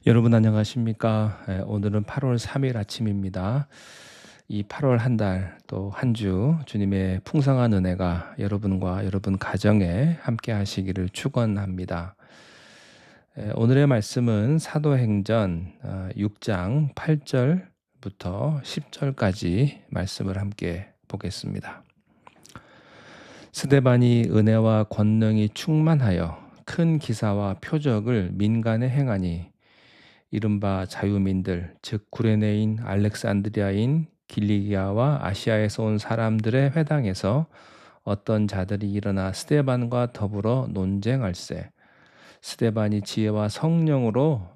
여러분 안녕하십니까? 오늘은 8월 3일 아침입니다. 이 8월 한 달 또 한 주 주님의 풍성한 은혜가 여러분과 여러분 가정에 함께 하시기를 축원합니다. 오늘의 말씀은 사도행전 6장 8절부터 10절까지 말씀을 함께 보겠습니다. 스데반이 은혜와 권능이 충만하여 큰 기사와 표적을 민간에 행하니 이른바 자유민들, 즉 구레네인, 알렉산드리아인, 길리기아와 아시아에서 온 사람들의 회당에서 어떤 자들이 일어나 스데반과 더불어 논쟁할세. 스데반이 지혜와 성령으로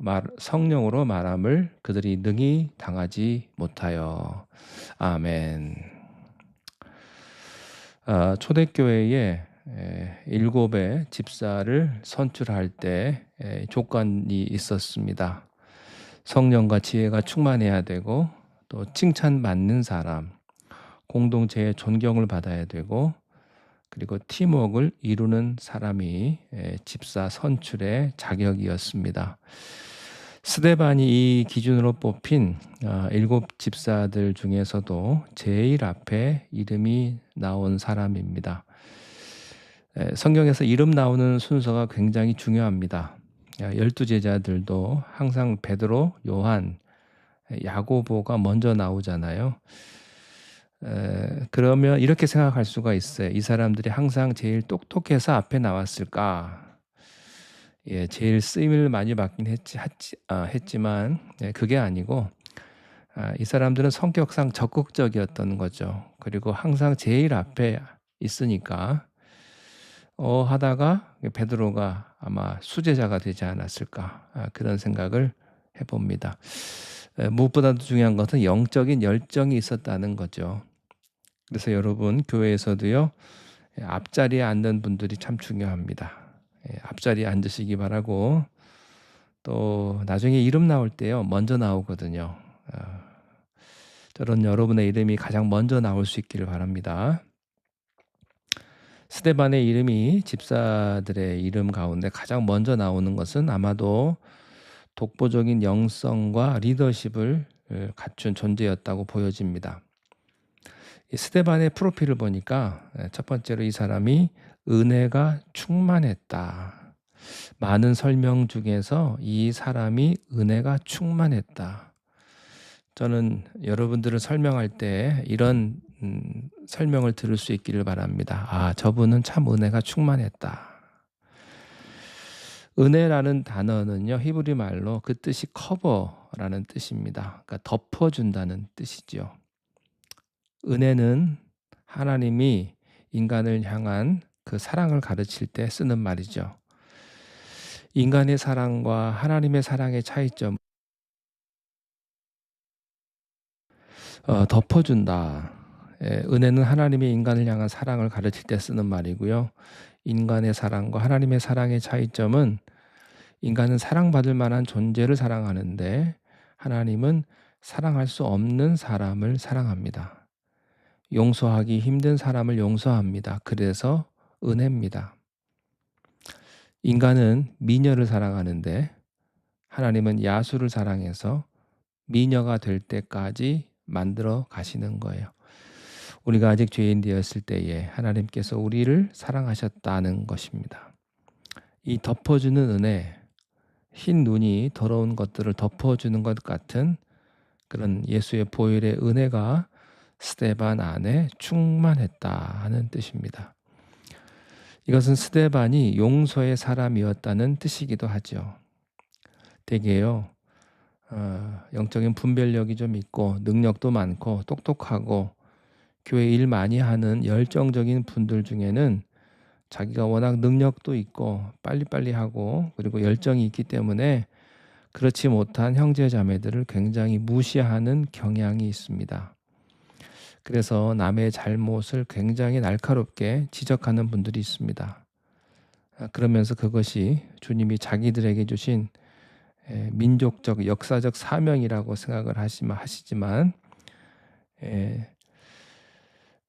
말함을 그들이 능히 당하지 못하여. 아멘. 초대교회에 일곱의 집사를 선출할 때 조건이 있었습니다. 성령과 지혜가 충만해야 되고, 또 칭찬받는 사람, 공동체의 존경을 받아야 되고, 그리고 팀워크를 이루는 사람이 집사 선출의 자격이었습니다. 스데반이 이 기준으로 뽑힌 일곱 집사들 중에서도 제일 앞에 이름이 나온 사람입니다. 성경에서 이름 나오는 순서가 굉장히 중요합니다. 12제자들도 항상 베드로, 요한, 야고보가 먼저 나오잖아요. 그러면 이렇게 생각할 수가 있어요. 이 사람들이 항상 제일 똑똑해서 앞에 나왔을까? 제일 쓰임을 많이 받긴 했지만 그게 아니고 이 사람들은 성격상 적극적이었던 거죠. 그리고 항상 제일 앞에 있으니까 하다가 베드로가 아마 수제자가 되지 않았을까 그런 생각을 해봅니다. 무엇보다도 중요한 것은 영적인 열정이 있었다는 거죠. 그래서 여러분 교회에서도요 앞자리에 앉는 분들이 참 중요합니다. 앞자리에 앉으시기 바라고 또 나중에 이름 나올 때요 먼저 나오거든요. 저런 여러분의 이름이 가장 먼저 나올 수 있기를 바랍니다. 스데반의 이름이 집사들의 이름 가운데 가장 먼저 나오는 것은 아마도 독보적인 영성과 리더십을 갖춘 존재였다고 보여집니다. 이 스데반의 프로필을 보니까 첫 번째로 이 사람이 은혜가 충만했다. 많은 설명 중에서 이 사람이 은혜가 충만했다. 저는 여러분들을 설명할 때 이런 설명을 들을 수 있기를 바랍니다. 저분은 참 은혜가 충만했다. 은혜라는 단어는요, 히브리 말로 그 뜻이 커버라는 뜻입니다. 그러니까 덮어준다는 뜻이죠. 은혜는 하나님이 인간을 향한 그 사랑을 가르칠 때 쓰는 말이죠. 인간의 사랑과 하나님의 사랑의 차이점, 덮어준다. 은혜는 하나님이 인간을 향한 사랑을 가르칠 때 쓰는 말이고요. 인간의 사랑과 하나님의 사랑의 차이점은 인간은 사랑받을 만한 존재를 사랑하는데 하나님은 사랑할 수 없는 사람을 사랑합니다. 용서하기 힘든 사람을 용서합니다. 그래서 은혜입니다. 인간은 미녀를 사랑하는데 하나님은 야수를 사랑해서 미녀가 될 때까지 만들어 가시는 거예요. 우리가 아직 죄인 되었을 때에 하나님께서 우리를 사랑하셨다는 것입니다. 이 덮어주는 은혜, 흰 눈이 더러운 것들을 덮어주는 것 같은 그런 예수의 보혈의 은혜가 스데반 안에 충만했다 하는 뜻입니다. 이것은 스데반이 용서의 사람이었다는 뜻이기도 하죠. 대개요, 영적인 분별력이 좀 있고 능력도 많고 똑똑하고 교회 일 많이 하는 열정적인 분들 중에는 자기가 워낙 능력도 있고 빨리빨리 하고 그리고 열정이 있기 때문에 그렇지 못한 형제 자매들을 굉장히 무시하는 경향이 있습니다. 그래서 남의 잘못을 굉장히 날카롭게 지적하는 분들이 있습니다. 그러면서 그것이 주님이 자기들에게 주신 민족적 역사적 사명이라고 생각을 하시지만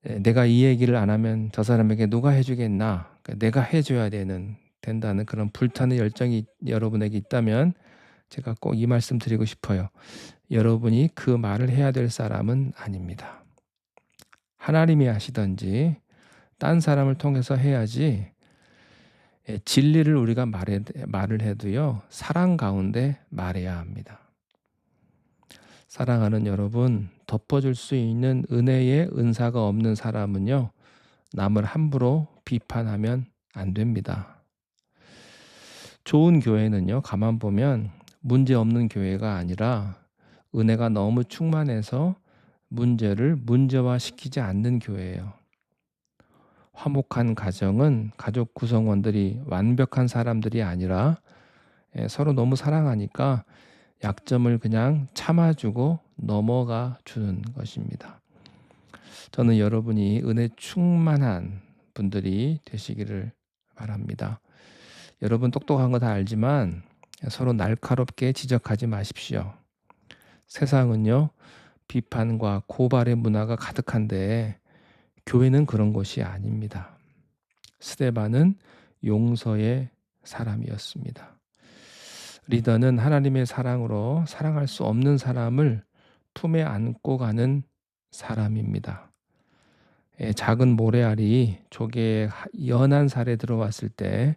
내가 이 얘기를 안 하면 저 사람에게 누가 해주겠나, 내가 해줘야 된다는 그런 불타는 열정이 여러분에게 있다면 제가 꼭 이 말씀 드리고 싶어요. 여러분이 그 말을 해야 될 사람은 아닙니다. 하나님이 하시든지 딴 사람을 통해서 해야지. 진리를 우리가 말을 해도요, 사랑 가운데 말해야 합니다. 사랑하는 여러분, 덮어줄 수 있는 은혜의 은사가 없는 사람은요, 남을 함부로 비판하면 안 됩니다. 좋은 교회는요, 가만 보면 문제 없는 교회가 아니라 은혜가 너무 충만해서 문제를 문제화시키지 않는 교회예요. 화목한 가정은 가족 구성원들이 완벽한 사람들이 아니라 서로 너무 사랑하니까 약점을 그냥 참아주고 넘어가 주는 것입니다. 저는 여러분이 은혜 충만한 분들이 되시기를 바랍니다. 여러분 똑똑한 거 다 알지만 서로 날카롭게 지적하지 마십시오. 세상은요, 비판과 고발의 문화가 가득한데 교회는 그런 곳이 아닙니다. 스데반은 용서의 사람이었습니다. 리더는 하나님의 사랑으로 사랑할 수 없는 사람을 품에 안고 가는 사람입니다. 작은 모래알이 조개의 연한 살에 들어왔을 때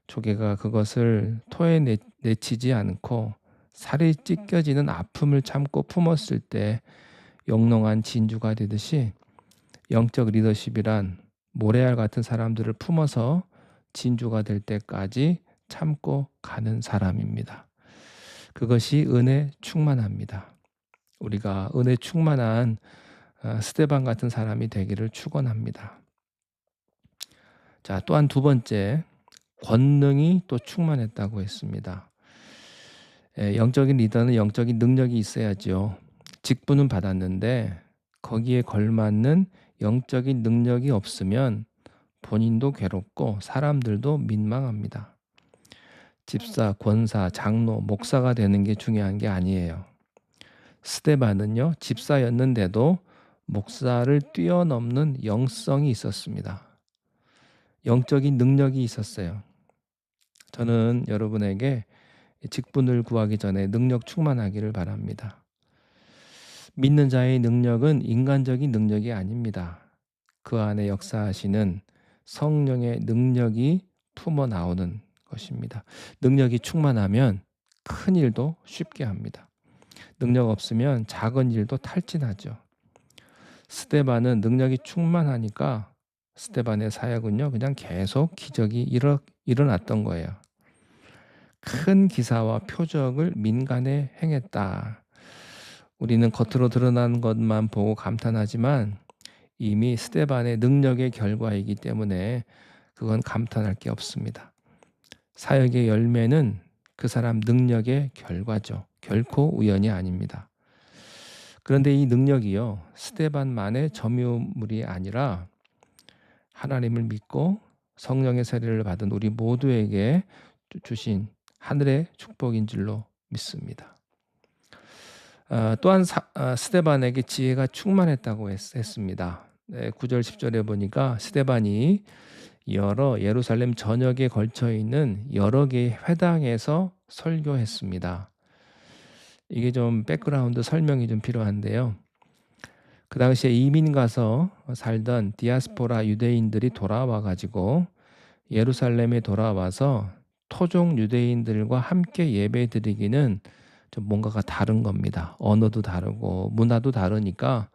조개가 그것을 토에 내치지 않고 살이 찢겨지는 아픔을 참고 품었을 때 영롱한 진주가 되듯이 영적 리더십이란 모래알 같은 사람들을 품어서 진주가 될 때까지 참고 가는 사람입니다. 그것이 은혜 충만합니다. 우리가 은혜 충만한 스데반 같은 사람이 되기를 축원합니다. 자, 또한 두 번째, 권능이 또 충만했다고 했습니다. 영적인 리더는 영적인 능력이 있어야죠. 직분은 받았는데 거기에 걸맞는 영적인 능력이 없으면 본인도 괴롭고 사람들도 민망합니다. 집사, 권사, 장로, 목사가 되는 게 중요한 게 아니에요. 스데반은요, 집사였는데도 목사를 뛰어넘는 영성이 있었습니다. 영적인 능력이 있었어요. 저는 여러분에게 직분을 구하기 전에 능력 충만하기를 바랍니다. 믿는 자의 능력은 인간적인 능력이 아닙니다. 그 안에 역사하시는 성령의 능력이 품어 나오는 것입니다. 능력이 충만하면 큰 일도 쉽게 합니다. 능력 없으면 작은 일도 탈진하죠. 스데반은 능력이 충만하니까 스데반의 사역은요, 그냥 계속 기적이 일어났던 거예요. 큰 기사와 표적을 민간에 행했다. 우리는 겉으로 드러난 것만 보고 감탄하지만 이미 스데반의 능력의 결과이기 때문에 그건 감탄할 게 없습니다. 사역의 열매는 그 사람 능력의 결과죠. 결코 우연이 아닙니다. 그런데 이 능력이요, 스데반만의 점유물이 아니라 하나님을 믿고 성령의 세례를 받은 우리 모두에게 주신 하늘의 축복인 줄로 믿습니다. 또한 스데반에게 지혜가 충만했다고 했습니다. 9절 10절에 보니까 스데반이 여러 예루살렘 전역에 걸쳐 있는 여러 개의 회당에서 설교했습니다. 이게 좀 백그라운드 설명이 좀 필요한데요. 그 당시에 이민 가서 살던 디아스포라 유대인들이 돌아와 가지고 예루살렘에 돌아와서 토종 유대인들과 함께 예배드리기는 좀 뭔가가 다른 겁니다. 언어도 다르고 문화도 다르니까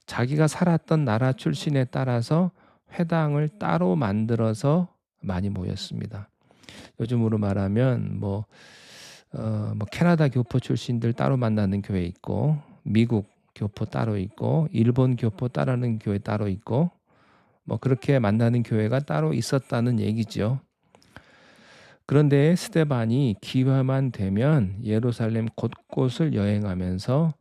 자기가 살았던 나라 출신에 따라서 회당을 따로 만들어서 많이 모였습니다. 요즘으로 말하면 캐나다 교포 출신들 따로 만나는 교회 있고, 미국 교포 따로 있고, 일본 교포 따르는 교회 따로 있고, 그렇게 만나는 교회가 따로 있었다는 얘기죠. 그런데 스데반이 기회만 되면 예루살렘 곳곳을 여행하면서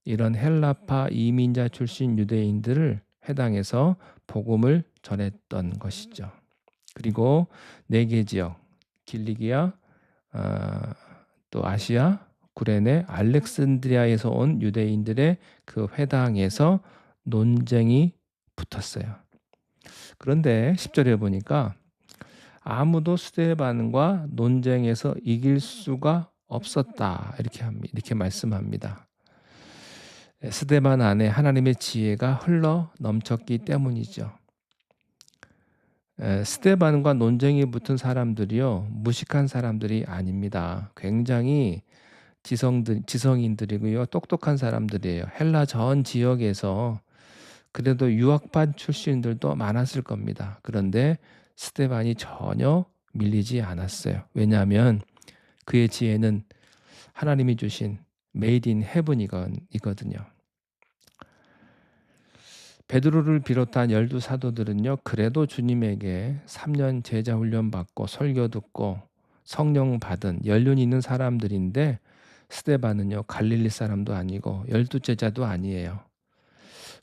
이런 헬라파 이민자 출신 유대인들을 회당에서 복음을 전했던 것이죠. 그리고 4개 지역, 길리기아, 또 아시아, 구레네, 알렉산드리아에서 온 유대인들의 그 회당에서 논쟁이 붙었어요. 그런데 10절에 보니까 아무도 스데반과 논쟁에서 이길 수가 없었다. 이렇게 말씀합니다. 스데반 안에 하나님의 지혜가 흘러 넘쳤기 때문이죠. 스데반과 논쟁이 붙은 사람들이요, 무식한 사람들이 아닙니다. 굉장히 지성인들이고요, 똑똑한 사람들이에요. 헬라 전 지역에서 그래도 유학반 출신들도 많았을 겁니다. 그런데 스데반이 전혀 밀리지 않았어요. 왜냐하면 그의 지혜는 하나님이 주신 메이드 인 헤븐이거든요. 베드로를 비롯한 12사도들은요. 그래도 주님에게 3년 제자 훈련 받고 설교 듣고 성령 받은 연륜 있는 사람들인데, 스데반은요. 갈릴리 사람도 아니고 12제자도 아니에요.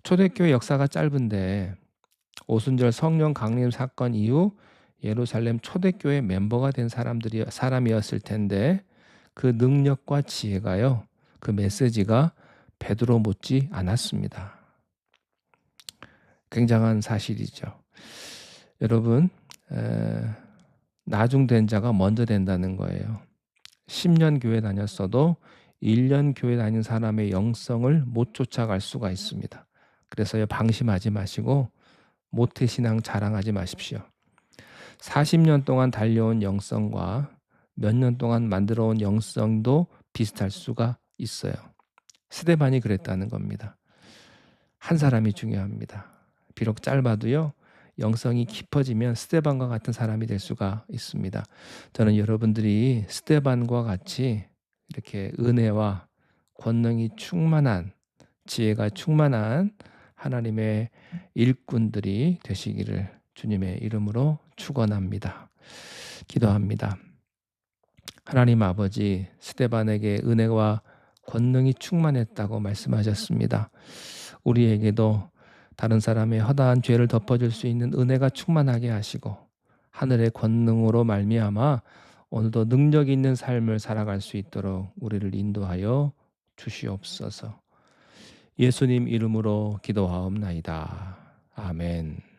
초대교회 역사가 짧은데 오순절 성령 강림 사건 이후 예루살렘 초대교회 멤버가 된 사람이었을 텐데, 그 능력과 지혜가요, 그 메시지가 베드로 못지 않았습니다. 굉장한 사실이죠. 여러분, 나중된 자가 먼저 된다는 거예요. 10년 교회 다녔어도 1년 교회 다닌 사람의 영성을 못 쫓아갈 수가 있습니다. 그래서요, 방심하지 마시고 모태신앙 자랑하지 마십시오. 40년 동안 달려온 영성과 몇 년 동안 만들어온 영성도 비슷할 수가 있어요. 스데반이 그랬다는 겁니다. 한 사람이 중요합니다. 비록 짧아도요, 영성이 깊어지면 스데반과 같은 사람이 될 수가 있습니다. 저는 여러분들이 스데반과 같이 이렇게 은혜와 권능이 충만한, 지혜가 충만한 하나님의 일꾼들이 되시기를 주님의 이름으로 축원합니다. 기도합니다. 하나님 아버지, 스데반에게 은혜와 권능이 충만했다고 말씀하셨습니다. 우리에게도 다른 사람의 허다한 죄를 덮어줄 수 있는 은혜가 충만하게 하시고, 하늘의 권능으로 말미암아 오늘도 능력 있는 삶을 살아갈 수 있도록 우리를 인도하여 주시옵소서. 예수님 이름으로 기도하옵나이다. 아멘.